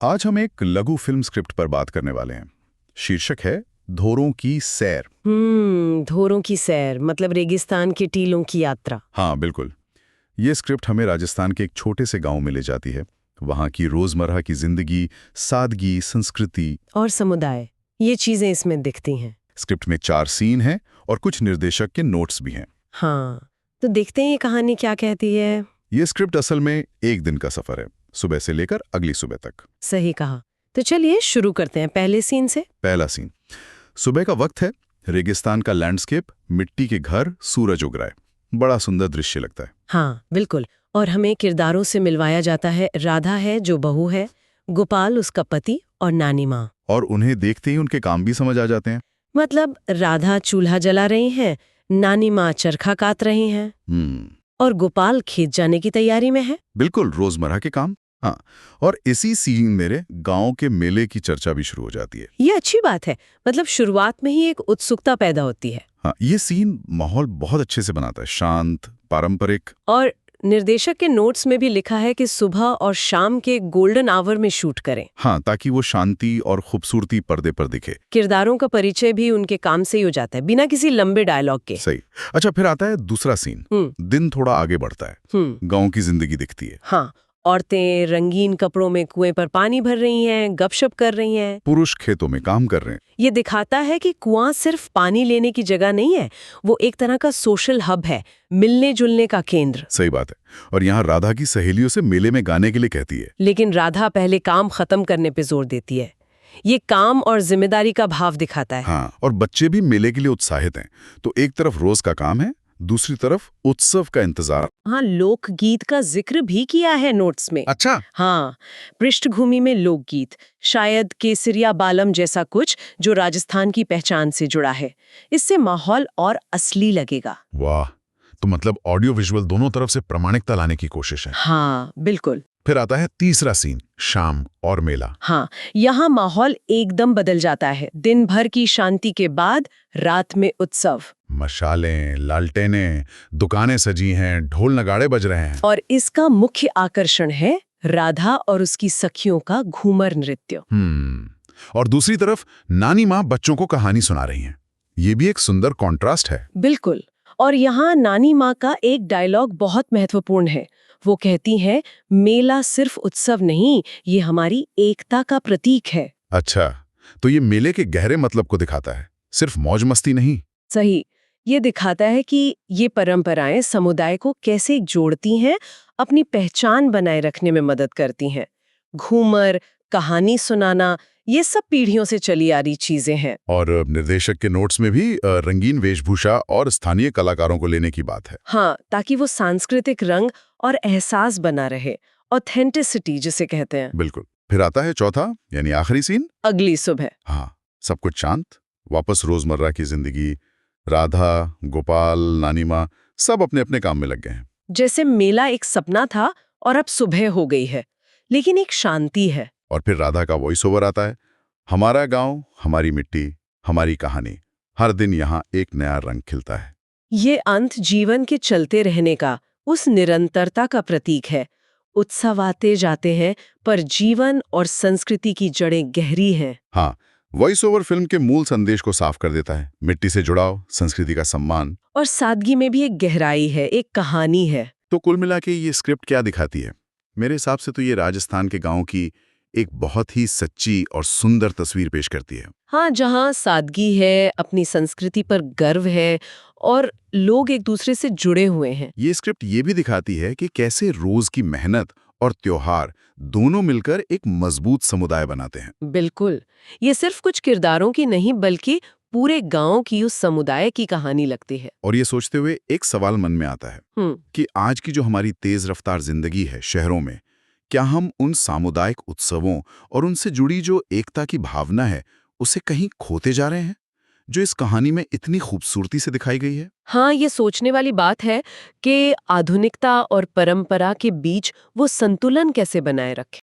आज हम एक लघु फिल्म स्क्रिप्ट पर बात करने वाले हैं। शीर्षक है धोरों की सैर। धोरों की सैर मतलब रेगिस्तान के टीलों की यात्रा। हाँ बिल्कुल। ये स्क्रिप्ट हमें राजस्थान के एक छोटे से गांव में ले जाती है। वहाँ की रोजमर्रा की जिंदगी, सादगी, संस्कृति और समुदाय, ये चीजें इसमें दिखती हैं। स्क्रिप्ट में 4 सीन हैं और कुछ निर्देशक के नोट्स भी हैं। हाँ, तो देखते हैं ये कहानी क्या कहती है। ये स्क्रिप्ट असल में एक दिन का सफर है, सुबह से लेकर अगली सुबह तक। सही कहा। तो चलिए शुरू करते हैं पहले सीन से। पहला सीन, सुबह का वक्त है। रेगिस्तान का लैंडस्केप, मिट्टी के घर, सूरज उग रहा है। बड़ा सुंदर दृश्य लगता है। हाँ बिल्कुल। और हमें किरदारों से मिलवाया जाता है। राधा है जो बहू है, गोपाल उसका पति और नानी माँ। और उन्हें देखते ही उनके काम भी समझ आ जाते हैं। मतलब राधा चूल्हा जला रही हैं, नानी माँ चरखा काट रही हैं और गोपाल खेत जाने की तैयारी में है। बिल्कुल रोजमर्रा के काम। हाँ, और इसी सीन मेरे गांव के मेले की चर्चा भी शुरू हो जाती है। ये अच्छी बात है, मतलब शुरुआत में ही एक उत्सुकता पैदा होती है। हाँ, ये सीन माहौल बहुत अच्छे से बनाता है, शांत, पारंपरिक। और निर्देशक के नोट्स में भी लिखा है कि सुबह और शाम के गोल्डन आवर में शूट करें। हाँ, ताकि वो शांति और खूबसूरती पर्दे पर दिखे। किरदारों का परिचय भी उनके काम से ही हो जाता है, बिना किसी लंबे डायलॉग के। सही। अच्छा, फिर आता है दूसरा सीन। दिन थोड़ा आगे बढ़ता है। गांव की जिंदगी दिखती है। हाँ, औरतें रंगीन कपड़ों में कुएं पर पानी भर रही हैं, गपशप कर रही हैं। पुरुष खेतों में काम कर रहे हैं। ये दिखाता है कि कुआं सिर्फ पानी लेने की जगह नहीं है, वो एक तरह का सोशल हब है, मिलने जुलने का केंद्र। सही बात है। और यहाँ राधा की सहेलियों से मेले में गाने के लिए कहती है। लेकिन राधा पहले काम खत्म करने पे जोर देती है। ये काम और जिम्मेदारी का भाव दिखाता है। हाँ, और बच्चे भी मेले के लिए उत्साहित हैं। तो एक तरफ रोज का काम है, दूसरी तरफ उत्सव का इंतजार। हाँ, लोकगीत का जिक्र भी किया है नोट्स में। अच्छा। हाँ, पृष्ठभूमि में लोकगीत, शायद केसरिया बालम जैसा कुछ जो राजस्थान की पहचान से जुड़ा है। इससे माहौल और असली लगेगा। वाह, तो मतलब ऑडियो विजुअल दोनों तरफ से प्रामाणिकता लाने की कोशिश है। हाँ बिल्कुल। फिर आता है तीसरा सीन, शाम और मेला। हाँ, यहाँ माहौल एकदम बदल जाता है। दिन भर की शांति के बाद रात में उत्सव। मशालें, लालटेनें, दुकानें सजी हैं, ढोल नगाड़े बज रहे हैं। और इसका मुख्य आकर्षण है राधा और उसकी सखियों का घूमर नृत्य। और दूसरी तरफ नानी माँ बच्चों को कहानी सुना रही हैं। ये भी एक सुंदर कॉन्ट्रास्ट है। बिल्कुल। और यहाँ नानी माँ का एक डायलॉग बहुत महत्वपूर्ण है। वो कहती है, मेला सिर्फ उत्सव नहीं, ये हमारी एकता का प्रतीक है। अच्छा, तो ये मेले के गहरे मतलब को दिखाता है, सिर्फ मौज मस्ती नहीं। सही। ये दिखाता है कि ये परंपराएं समुदाय को कैसे जोड़ती हैं, अपनी पहचान बनाए रखने में मदद करती हैं। घूमर, कहानी सुनाना, ये सब पीढ़ियों से चली आ रही चीजें हैं। और निर्देशक के नोट्स में भी रंगीन वेशभूषा और स्थानीय कलाकारों को लेने की बात है। हाँ, ताकि वो सांस्कृतिक रंग और एहसास बना रहे, ऑथेंटिसिटी जिसे कहते हैं। बिल्कुल। फिर आता है चौथा यानी आखिरी सीन, अगली सुबह। हाँ, सब कुछ शांत, वापस रोजमर्रा की जिंदगी। राधा, गोपाल, नानी माँ सब अपने अपने काम में लग गए हैं। जैसे मेला एक सपना था और अब सुबह हो गई है, लेकिन एक शांति है। और फिर राधा का वॉइस ओवर आता है, हमारा गांव, हमारी मिट्टी, हमारी कहानी, हर दिन यहाँ एक नया रंग खिलता है। ये अंत जीवन के चलते रहने का, उस निरंतरता का प्रतीक है। उत्सव आते जाते हैं, पर जीवन और संस्कृति की जड़ें गहरी हैं। हाँ, वॉइस ओवर फिल्म के मूल संदेश को साफ कर देता है। मिट्टी से जुड़ाव, संस्कृति का सम्मान। और सादगी में भी एक गहराई है, एक कहानी है। तो कुल मिला के ये स्क्रिप्ट क्या दिखाती है? मेरे हिसाब से तो ये राजस्थान के गांव की एक बहुत ही सच्ची और सुंदर तस्वीर पेश करती है। हाँ, जहाँ सादगी है, अपनी संस्कृति पर गर्व है और लोग एक दूसरे से जुड़े हुए हैं। ये स्क्रिप्ट ये भी दिखाती है कि कैसे रोज की मेहनत और त्योहार दोनों मिलकर एक मजबूत समुदाय बनाते हैं। बिल्कुल। ये सिर्फ कुछ किरदारों की नहीं, बल्कि पूरे गांव की, उस समुदाय की कहानी लगती है। और ये सोचते हुए एक सवाल मन में आता है कि आज की जो हमारी तेज रफ्तार जिंदगी है शहरों में, क्या हम उन सामुदायिक उत्सवों और उनसे जुड़ी जो एकता की भावना है उसे कहीं खोते जा रहे हैं, जो इस कहानी में इतनी खूबसूरती से दिखाई गई है? हाँ, ये सोचने वाली बात है कि आधुनिकता और परंपरा के बीच वो संतुलन कैसे बनाए रखें।